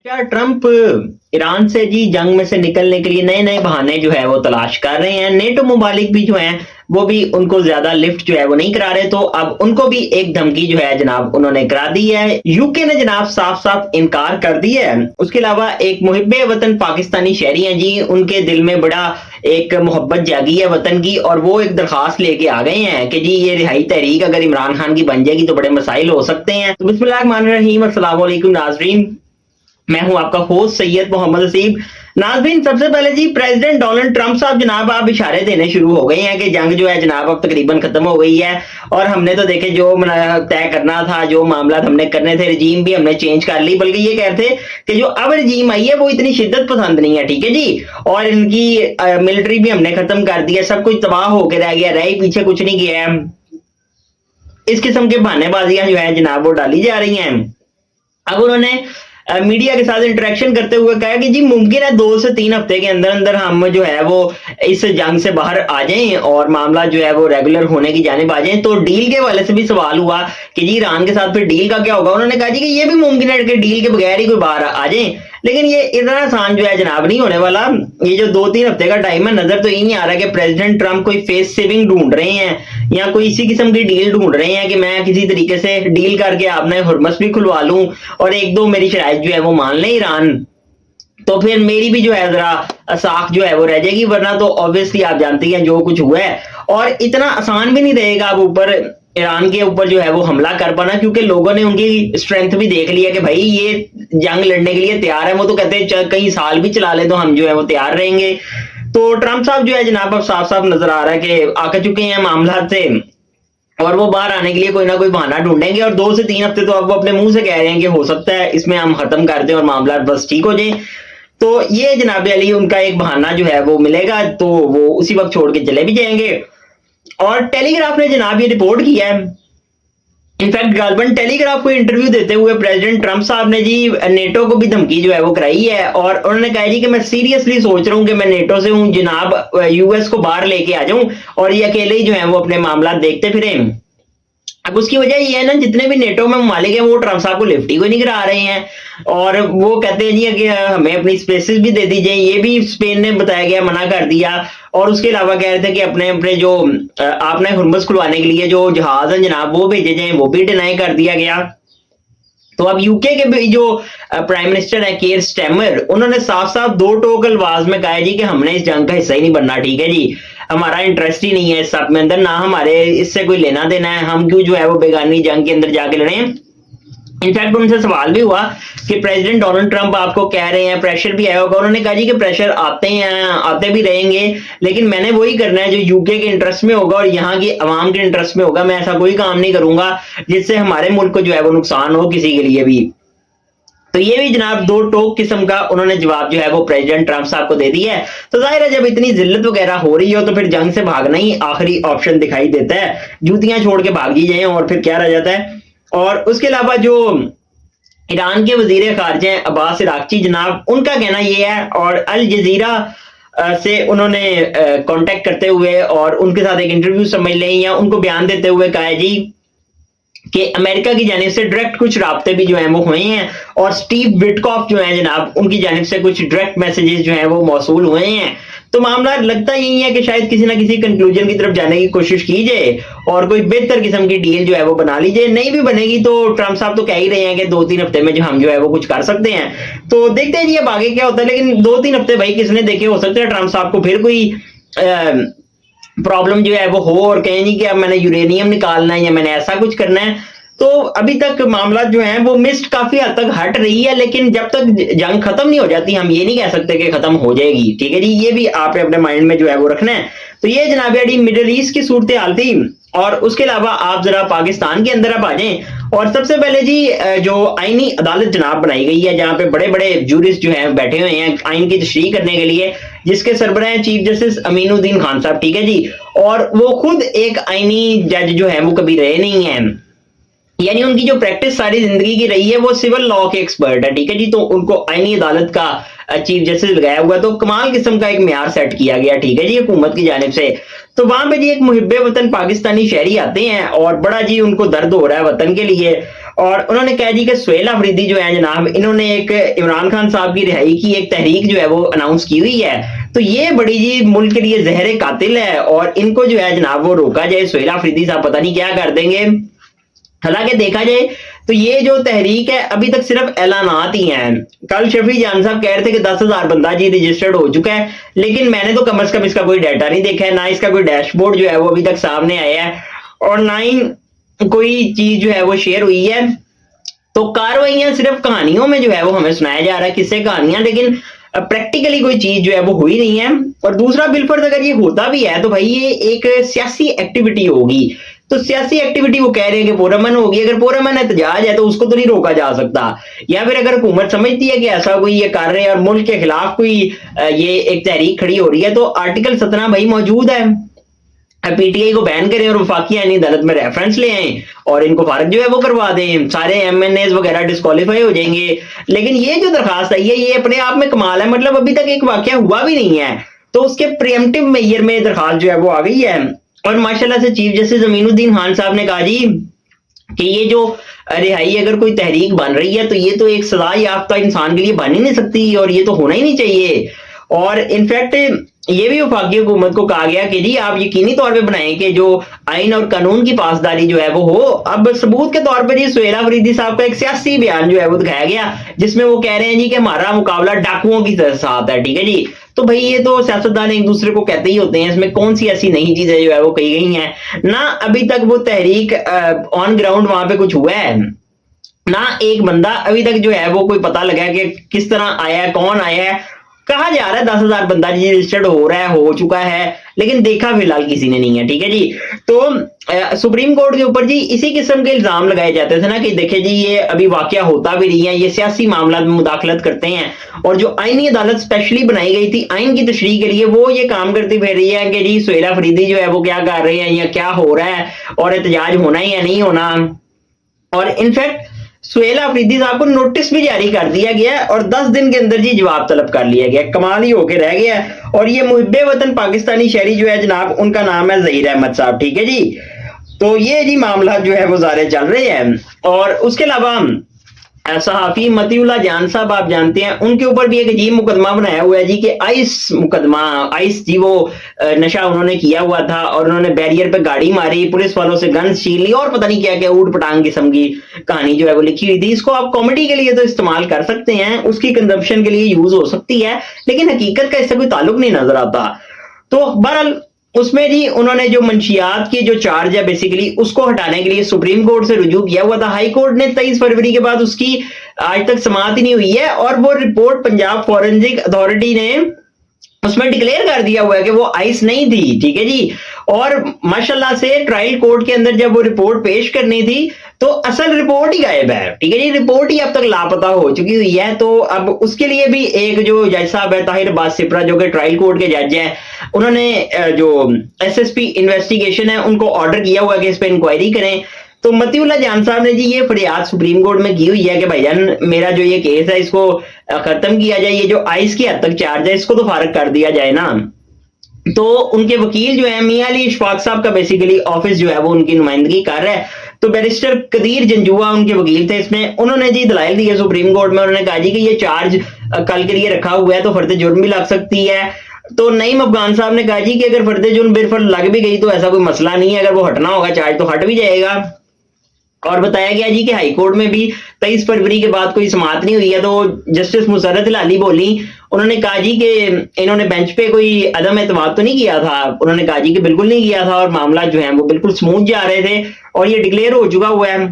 क्या Trump Iran से जी जंग में से निकलने के लिए नए नए बहाने जो है वो तलाश कर रहे हैं। नेटो मुमालिक भी जो हैं वो भी उनको ज्यादा लिफ्ट जो है वो नहीं करा रहे, तो अब उनको भी एक धमकी जो है जनाब उन्होंने करा दी है। यूके ने जनाब साफ साफ इनकार कर दिया है। उसके अलावा एक मुहिब्बे वतन पाकिस्तानी शहरी हैं जी, उनके दिल में बड़ा एक मोहब्बत जागी है वतन की, और वो एक दरखास्त लेके आ गए हैं कि जी ये रिहाई तहरीक अगर इमरान खान की बन जाएगी तो बड़े मसाइल हो सकते हैं। तो बिस्मिल्लाहिर्रहमानिर्रहीम, अस्सलाम वालेकुम नाजरीन, मैं हूं आपका होस्ट सैयद मोहम्मद हसीब। नाज़रीन, सबसे पहले जी प्रेसिडेंट डोनाल्ड ट्रंप साहब जनाब आप इशारे देने शुरू हो गए हैं कि जंग जो है जनाब अब तकरीबन खत्म हो गई है, और हमने तो देखे जो तय करना था, जो मामला हमने करने थे, रजीम भी हमने चेंज कर ली। बल्कि ये कहते कि जो अब रजीम आई है वो इतनी शिद्दत पसंद नहीं है, ठीक है जी, और इनकी मिलिट्री भी हमने खत्म कर दी है, सब कुछ तबाह होकर रह गया, रही पीछे कुछ नहीं गया है। इस किस्म के बहानेबाजियां जो है जनाब वो डाली जा रही हैं। अब उन्होंने मीडिया के साथ इंटरेक्शन करते हुए कहा कि जी मुमकिन है 2 से 3 हफ्ते के अंदर अंदर हम जो है वो इस जंग से बाहर आ जाएं और मामला जो है वो रेगुलर होने की जानिब आ जाएं। तो डील के वाले से भी सवाल हुआ कि जी ईरान के साथ फिर डील का क्या होगा। उन्होंने कहा जी कि ये भी मुमकिन है कि डील के बगैर ही कोई बाहर आ जाए, लेकिन ये इतना आसान जो है जनाब नहीं होने वाला। ये जो 2-3 हफ्ते का टाइम है, नजर तो यही आ रहा है कि प्रेसिडेंट ट्रंप कोई फेस सेविंग ढूंढ रहे हैं या कोई इसी किस्म की डील ढूंढ रहे हैं कि मैं किसी तरीके से डील करके आपने हुर्मस भी खुलवा लूं और एक दो मेरी शराइत जो है वो मान ले ईरान, तो फिर मेरी भी जो है जरा साख जो है वो रह जाएगी, वरना तो ऑब्वियसली आप जानती हैं जो कुछ हुआ है। और इतना आसान भी नहीं रहेगा अब ऊपर ईरान के ऊपर जो है वो हमला कर पाना, क्योंकि लोगों ने उनकी स्ट्रेंथ भी देख लिया कि भाई ये जंग लड़ने के लिए तैयार है। वो तो कहते हैं कई साल भी चला ले तो हम जो है वो तैयार रहेंगे। तो ट्रंप साहब जो है जनाब अब साफ साफ नजर आ रहा है कि आकर चुके हैं मामला से, और वो बाहर आने के लिए कोई ना कोई बहाना ढूंढेंगे। और 2 से 3 हफ्ते तो अब वो अपने मुंह से कह रहे हैं कि हो सकता है इसमें हम खत्म कर दें और मामला बस ठीक हो जाए। तो ये जनाब अली उनका एक बहाना जो है वो मिलेगा, तो वो उसी वक्त छोड़ के चले भी जाएंगे। और टेलीग्राफ ने जनाब ये रिपोर्ट किया है, इनफैक्ट गालबन टेलीग्राफ को इंटरव्यू देते हुए प्रेसिडेंट ट्रंप साहब ने जी नेटो को भी धमकी जो है वो कराई है, और उन्होंने कहा जी कि मैं सीरियसली सोच रहा हूं कि मैं नेटो से हूं जनाब यूएस को बाहर लेके आ जाऊं और ये अकेले ही जो है वो अपने मामला देखते फिरे। अब उसकी वजह ये है ना, जितने भी नेटो में ममालिक हैं वो ट्रंप साहब को लिफ्ट ही कोई नहीं करा रहे हैं, और वो कहते हैं जी कि हमें अपनी स्पेसेस भी दे दी जाए, ये भी स्पेन ने बताया गया मना कर दिया। और उसके अलावा कह रहे थे कि अपने अपने जो आपने हुर्मुस खुलवाने के लिए जो जहाज हैं जनाब वो भेजे जाएं, वो भी डिनाई कर दिया गया। तो अब यूके के भी जो प्राइम मिनिस्टर है केयर स्टेमर, उन्होंने साफ साफ दो टोक अल्फाज में कहा जी कि हमने इस जंग का हिस्सा ही नहीं बनना, ठीक है जी, हमारा इंटरेस्ट ही नहीं है इस सब में अंदर, ना हमारे इससे कोई लेना देना है, हम क्यों जो है वो बेगानी जंग के अंदर जाके लड़े। इनफैक्ट उनसे सवाल भी हुआ कि प्रेसिडेंट डोनाल्ड ट्रंप आपको कह रहे हैं प्रेशर भी आया होगा। उन्होंने कहा जी कि प्रेशर आते हैं, आते भी रहेंगे, लेकिन मैंने वही करना है जो यूके के इंटरेस्ट में होगा और यहाँ की आवाम के इंटरेस्ट में होगा। मैं ऐसा कोई काम नहीं करूंगा जिससे हमारे मुल्क को जो है वो नुकसान हो किसी के लिए भी। तो ये भी जनाब दो टोक किस्म का उन्होंने जवाब जो है वो प्रेसिडेंट ट्रंप साहब को दे दिया है। तो जाहिर है जब इतनी जिल्लत वगैरह हो रही हो तो फिर जंग से भागना ही आखिरी ऑप्शन दिखाई देता है, जूतियां छोड़ के भाग दी जाए और फिर क्या रह जाता है। और उसके अलावा जो ईरान के वजीर खारजा हैं अब्बास इराक्ची जनाब, उनका कहना यह है, और अल जजीरा से उन्होंने कांटेक्ट करते हुए और उनके साथ एक इंटरव्यू समझ लें या उनको बयान देते हुए कहा है जी कि अमेरिका की जानिब से डायरेक्ट कुछ राब्ते भी जो हैं वो हुए हैं, और स्टीव विटकॉफ जो हैं जनाब उनकी जानिब से कुछ डायरेक्ट मैसेजेस जो हैं वो मौसूल हुए हैं। तो मामला लगता यही है कि शायद किसी ना किसी कंक्लूजन की तरफ जाने की कोशिश की जाए और कोई बेहतर किस्म की डील जो है वो बना ली जाए। नहीं भी बनेगी तो ट्रंप साहब तो कह ही रहे हैं कि 2-3 हफ्ते में जो हम जो है वो कुछ कर सकते हैं। तो देखते हैं जी अब आगे क्या होता है, लेकिन 2-3 हफ्ते भाई किसने देखे, हो सकता है ट्रंप साहब को फिर कोई प्रॉब्लम जो है वो हो और कहें जी कि अब मैंने यूरेनियम निकालना है या मैंने ऐसा कुछ करना है। तो अभी तक मामला जो है वो मिस्ट काफी हद तक हट रही है, लेकिन जब तक जंग खत्म नहीं हो जाती हम ये नहीं कह सकते कि खत्म हो जाएगी, ठीक है जी, ये भी आपने अपने माइंड में जो है वो रखना है। तो ये जनाब अड़ी मिडिल ईस्ट की सूरत हाल थी। और उसके अलावा आप जरा पाकिस्तान के अंदर अब आ जाएं, और सबसे पहले जी जो आईनी अदालत जनाब बनाई गई है जहां पे बड़े बड़े जूरिस्ट जो हैं बैठे हुए हैं आइन की तशरीह करने के लिए, जिसके सरबराह हैं चीफ जस्टिस अमीनुद्दीन खान साहब, ठीक है जी, और वो खुद एक आईनी जज जो है वो कभी रहे नहीं है, यानी उनकी जो प्रैक्टिस सारी जिंदगी की रही है वो सिविल लॉ के एक्सपर्ट है, ठीक है जी। तो उनको आईनी अदालत का चीफ जस्टिस लगाया हुआ, तो कमाल किस्म का एक म्यार सेट किया गया, ठीक है जी, हुकूमत की जानिब से। तो वहां पे जी एक मुहिब्बे वतन पाकिस्तानी शहरी आते हैं और बड़ा जी उनको दर्द हो रहा है वतन के लिए, और उन्होंने कहा जी कि सुहेल अफरीदी जो है जनाब, इन्होंने एक इमरान खान साहब की रिहाई की एक तहरीक जो है वो अनाउंस की हुई है, तो ये बड़ी जी मुल्क के लिए जहर कातिल है और इनको जो है जनाब वो रोका जाए। सुहेल अफरीदी साहब पता नहीं क्या कर देंगे। हालांकि देखा जाए तो ये जो तहरीक है अभी तक सिर्फ ऐलानात ही हैं। कल शफी जान साहब कह रहे थे कि 10,000 बंदा जी रजिस्टर्ड हो चुका है, लेकिन मैंने तो कम से कम इसका कोई डाटा नहीं देखा है, ना इसका कोई डैशबोर्ड जो है वो अभी तक सामने आया है और ना ही कोई चीज जो है वो शेयर हुई है। तो कार्रवाइयां सिर्फ कहानियों में जो है वो हमें सुनाया जा रहा है, किससे कहानियां, लेकिन प्रैक्टिकली कोई चीज जो है वो हुई नहीं है। और दूसरा बिलफर्ज अगर ये होता भी है तो भाई ये एक सियासी एक्टिविटी होगी, तो सियासी एक्टिविटी वो कह रहे हैं कि पुरअमन होगी, अगर पुरअमन एहतजाज है तो उसको तो नहीं रोका जा सकता। या फिर अगर हुकूमत समझती है कि ऐसा कोई ये कर रहे हैं और मुल्क के खिलाफ कोई ये एक तहरीक खड़ी हो रही है, तो आर्टिकल 17 भाई मौजूद है, पीटीआई को बैन करें और वफाकी आईनी अदालत में रेफरेंस ले आए और इनको फारिग जो है वो करवा दें, सारे एमएनएस वगैरह डिस्क्वालीफाई हो जाएंगे। लेकिन ये जो दरखास्त आई है ये अपने आप में कमाल है, मतलब अभी तक एक वाकया हुआ भी नहीं है, तो उसके प्रिएम्प्टिव मेयर में दरखास्त जो है वो आ गई है। और माशाल्लाह से चीफ जस्टिस अमीनुद्दीन खान साहब ने कहा जी कि ये जो रिहाई अगर कोई तहरीक बन रही है तो ये तो एक सजा याफ्ता इंसान के लिए बन ही नहीं सकती और ये तो होना ही नहीं चाहिए। और इनफैक्ट ये भी वफाकी हुकूमत को कहा गया कि जी आप यकीनी तौर पे बनाएं कि जो आइन और कानून की पासदारी जो है वो हो। अब सबूत के तौर पर जी सुहेल अफरीदी साहब का एक सियासी बयान जो है वो दिखाया गया, जिसमें वो कह रहे हैं जी कि हमारा मुकाबला डाकुओं की साथ है, ठीक है जी। तो भाई ये तो सियासतदान एक दूसरे को कहते ही होते हैं, इसमें कौन सी ऐसी नई चीजें जो है वो कही गई हैं ना। अभी तक वो तहरीक ऑन ग्राउंड वहां पे कुछ हुआ है ना, एक बंदा अभी तक जो है वो कोई पता लगा कि किस तरह आया है, कौन आया है। कहा जा रहा है 10,000 बंदा जी रजिस्टर्ड हो रहा है, हो चुका है, लेकिन देखा फिलहाल किसी ने नहीं है, ठीक है जी। तो सुप्रीम कोर्ट के ऊपर जी इसी किस्म के इल्जाम लगाए जाते थे ना कि देखे जी ये अभी वाकया होता भी नहीं है, ये सियासी मामला में मुदाखलत करते हैं। और जो आईनी अदालत स्पेशली बनाई गई थी आइन की तशरीह के लिए, वो ये काम करती फिर रही है कि जी सुहेल अफरीदी जो है वो क्या कर रहे हैं या क्या हो रहा है और एहतजाज होना है या नहीं होना। और इनफैक्ट सुहेल अफरीदी साहब को नोटिस भी जारी कर दिया गया और 10 दिन के अंदर जी जवाब तलब कर लिया गया, कमाल ही होके रह गया। और ये मुहिब्बे वतन पाकिस्तानी शहरी जो है जनाब, उनका नाम है ज़हीर अहमद साहब, ठीक है जी। तो ये जी मामला जो है वो जारे चल रहे हैं। और उसके अलावा सहाफी मतीउल्लाह जान साहब आप जानते हैं, उनके ऊपर भी एक अजीब मुकदमा बनाया हुआ है जी कि आइस मुकदमा, आइस जी वो नशा उन्होंने किया हुआ था और उन्होंने बैरियर पे गाड़ी मारी, पुलिस वालों से गन छीन ली और पता नहीं क्या क्या ऊट पटांग किस्म की कहानी जो है वो लिखी हुई थी। इसको आप कॉमेडी के लिए तो इस्तेमाल कर सकते हैं, उसकी कंजप्शन के लिए यूज हो सकती है, लेकिन हकीकत का इससे कोई ताल्लुक नहीं नजर आता। तो बहरहाल उसमें जी उन्होंने जो मंशियात की जो चार्ज है बेसिकली उसको हटाने के लिए सुप्रीम कोर्ट से रुजू किया हुआ था। हाई कोर्ट ने 23 फरवरी के बाद उसकी आज तक समाअत ही नहीं हुई है और वो रिपोर्ट पंजाब फॉरेंसिक अथॉरिटी ने उसमें डिक्लेयर कर दिया हुआ है कि वो आइस नहीं थी, ठीक है जी। और माशाल्लाह से ट्रायल कोर्ट के अंदर जब वो रिपोर्ट पेश करनी थी तो असल रिपोर्ट ही गायब है, ठीक है जी, रिपोर्ट ही अब तक लापता हो चुकी हुई है। तो अब उसके लिए भी एक जो जज साहब है ताहिर अब्बास सिपरा जो कि ट्रायल कोर्ट के जज हैं, उन्होंने जो एसएसपी इन्वेस्टिगेशन है उनको ऑर्डर किया हुआ कि इस पर इंक्वायरी करें। तो मतीउल्लाह जान साहब ने जी ये फरियाद सुप्रीम कोर्ट में की हुई है कि भाईजान मेरा जो ये केस है इसको खत्म किया जाए, ये जो आइस की हद तक चार्ज है इसको तो फारिग कर दिया जाए ना। तो उनके वकील जो है मियां अली इशफाक साहब का बेसिकली ऑफिस जो है वो उनकी नुमाइंदगी कर रहा है। तो बैरिस्टर कदीर जंजुआ उनके वकील थे इसमें, उन्होंने जी दलाइल दिए सुप्रीम कोर्ट में। उन्होंने कहा जी कि ये चार्ज कल के लिए रखा हुआ है तो फर्द जुर्म भी लग सकती है। तो नईम अफगान साहब ने कहा जी कि अगर फर्द जुर्म बिरफर्द लग भी गई तो ऐसा कोई मसला नहीं है, अगर वो हटना होगा चार्ज तो हट भी जाएगा। और बताया गया जी कि हाई कोर्ट में भी 23 फरवरी के बाद कोई समाअत नहीं हुई है। तो जस्टिस मुसर्रत हिलाली बोली, उन्होंने कहा जी कि इन्होंने बेंच पे कोई अदम एतमाद तो नहीं किया था। उन्होंने कहा जी कि बिल्कुल नहीं किया था और मामला जो है वो बिल्कुल स्मूथ जा रहे थे और ये डिक्लेयर हो चुका हुआ है।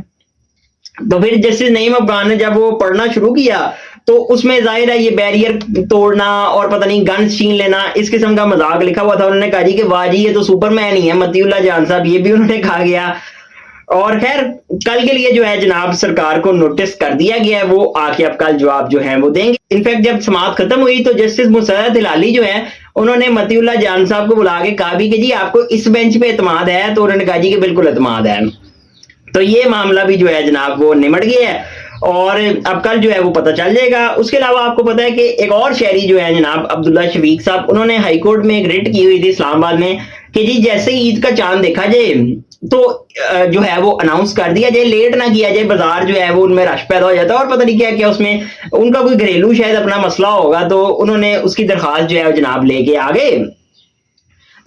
तो फिर जस्टिस नईम अफगान ने जब वो पढ़ना शुरू किया तो उसमें जाहिर है ये बैरियर तोड़ना और पता नहीं गन छीन लेना इस किस्म का मजाक लिखा हुआ था। उन्होंने कहा जी कि वाह जी ये तो सुपरमैन ही है मतीउल्लाह जान साहब, ये भी उन्होंने कहा गया। और खैर कल के लिए जो है जनाब सरकार को नोटिस कर दिया गया है, वो आके अब कल जवाब जो है वो देंगे। इनफैक्ट जब समाअत खत्म हुई तो जस्टिस मुसर्रत हिलाली जो है उन्होंने मतीउल्लाह जान साहब को बुला के कहा भी कि जी आपको इस बेंच पे एतमाद है, तो उन्होंने कहा जी कि बिल्कुल एतमाद है। तो ये मामला भी जो है जनाब वो निमट गया है और अब कल जो है वो पता चल जाएगा। उसके अलावा आपको पता है कि एक और शहरी जो है जनाब अब्दुल्ला शफीक साहब, उन्होंने हाई कोर्ट में एक रिट की हुई थी इस्लामाबाद में कि जी जैसे ही ईद का चांद देखा जाए तो जो है वो अनाउंस कर दिया जाए, लेट ना किया जाए, बाजार जो है वो उनमें रश पैदा हो जाता है और पता नहीं क्या क्या उसमें उनका कोई घरेलू शायद अपना मसला होगा, तो उन्होंने उसकी दरखास्त जो है वो जनाब लेके आ गए।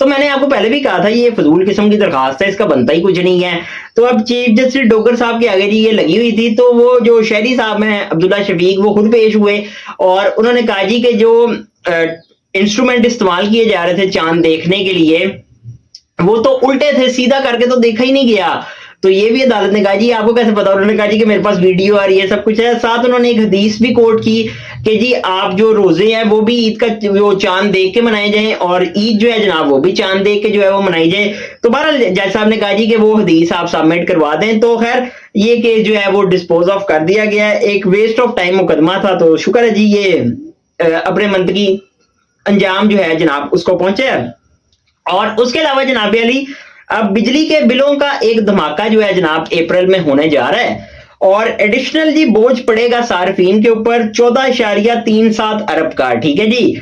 तो मैंने आपको पहले भी कहा था ये फजूल किस्म की दरखास्त है, इसका बनता ही कुछ नहीं है। तो अब चीफ जस्टिस डोगर साहब के आगे जी ये लगी हुई थी, तो वो जो शहरी साहब हैं अब्दुल्ला शफीक, वो खुद पेश हुए और उन्होंने कहा जी कि जो इंस्ट्रूमेंट इस्तेमाल किए जा रहे थे चांद देखने के लिए वो तो उल्टे थे, सीधा करके तो देखा ही नहीं गया। तो ये भी अदालत ने कहा जी आपको कैसे पता? उन्होंने कहा जी कि मेरे पास वीडियो आ रही है, सब कुछ है। साथ उन्होंने एक हदीस भी कोट की कि जी आप जो रोजे हैं वो भी ईद का वो चांद देख के मनाए जाएं और ईद जो है जनाब वो भी चांद देख के जो है वो मनाई जाए। तो बहरहाल जज साहब ने कहा जी कि वो हदीस आप सबमिट करवा दें। तो खैर ये केस जो है वो डिस्पोज ऑफ कर दिया गया है। एक वेस्ट ऑफ टाइम मुकदमा था, तो शुक्र है जी ये अपने मंतकी अंजाम जो है जनाब उसको पहुंचे। और उसके अलावा जनाब अली अब बिजली के बिलों का एक धमाका जो है जनाब अप्रैल में होने जा रहा है और एडिशनल जी बोझ पड़ेगा सार्फिन के ऊपर 14.37 अरब का, ठीक है जी।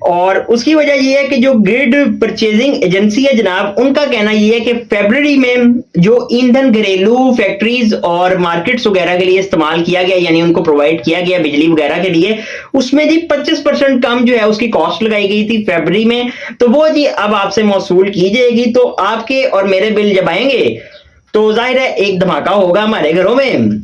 और उसकी वजह यह है कि जो ग्रिड परचेजिंग एजेंसी है जनाब उनका कहना यह है कि फरवरी में जो ईंधन घरेलू फैक्ट्रीज और मार्केट्स वगैरह के लिए इस्तेमाल किया गया, यानी उनको प्रोवाइड किया गया बिजली वगैरह के लिए, उसमें जी 25% कम जो है उसकी कॉस्ट लगाई गई थी फरवरी में। तो वो जी अब आपसे मौसूल की जाएगी। तो आपके और मेरे बिल जब आएंगे तो जाहिर है एक धमाका होगा हमारे घरों में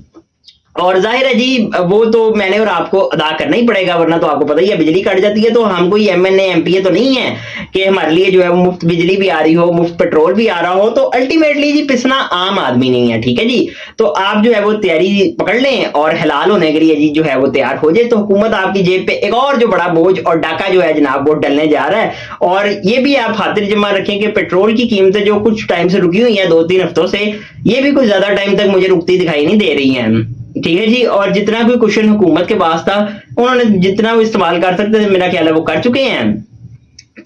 और जाहिर है जी वो तो मैंने और आपको अदा करना ही पड़ेगा, वरना तो आपको पता ही है बिजली कट जाती है तो हम कोई एमएनए एमपीए तो नहीं है कि हमारे लिए जो है वो मुफ्त बिजली भी आ रही हो, मुफ्त पेट्रोल भी आ रहा हो। तो अल्टीमेटली जी पिसना आम आदमी नहीं है, ठीक है जी। तो आप जो है वो तैयारी पकड़ लें और हलाल होने के लिए जी जो है वो तैयार हो जाए। तो हुकूमत आपकी जेब पे एक और जो बड़ा बोझ और डाका जो है जनाब वो डलने जा रहा है। और ये भी आप खातिर जमा रखें कि पेट्रोल की कीमतें जो कुछ टाइम से रुकी हुई हैं 2-3 हफ्तों से, ये भी कुछ ज्यादा टाइम तक मुझे रुकती दिखाई नहीं दे रही हैं, ठीक है जी। और जितना भी क्वेश्चन हुकूमत के पास था उन्होंने जितना वो इस्तेमाल कर सकते थे मेरा ख्याल है वो कर चुके हैं।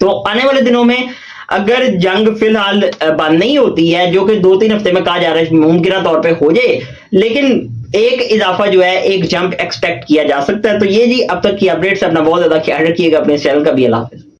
तो आने वाले दिनों में अगर जंग फिलहाल बंद नहीं होती है, जो कि 2-3 हफ्ते में कहा जा रहा है मुमकिन तौर पे हो जाए, लेकिन एक इजाफा जो है एक जंप एक्सपेक्ट किया जा सकता है। तो ये जी अब तक की अपडेट्स, अपना बहुत ज्यादा ख्याल रखिएगा, अपने चैनल का भी। अल्लाह हाफिज।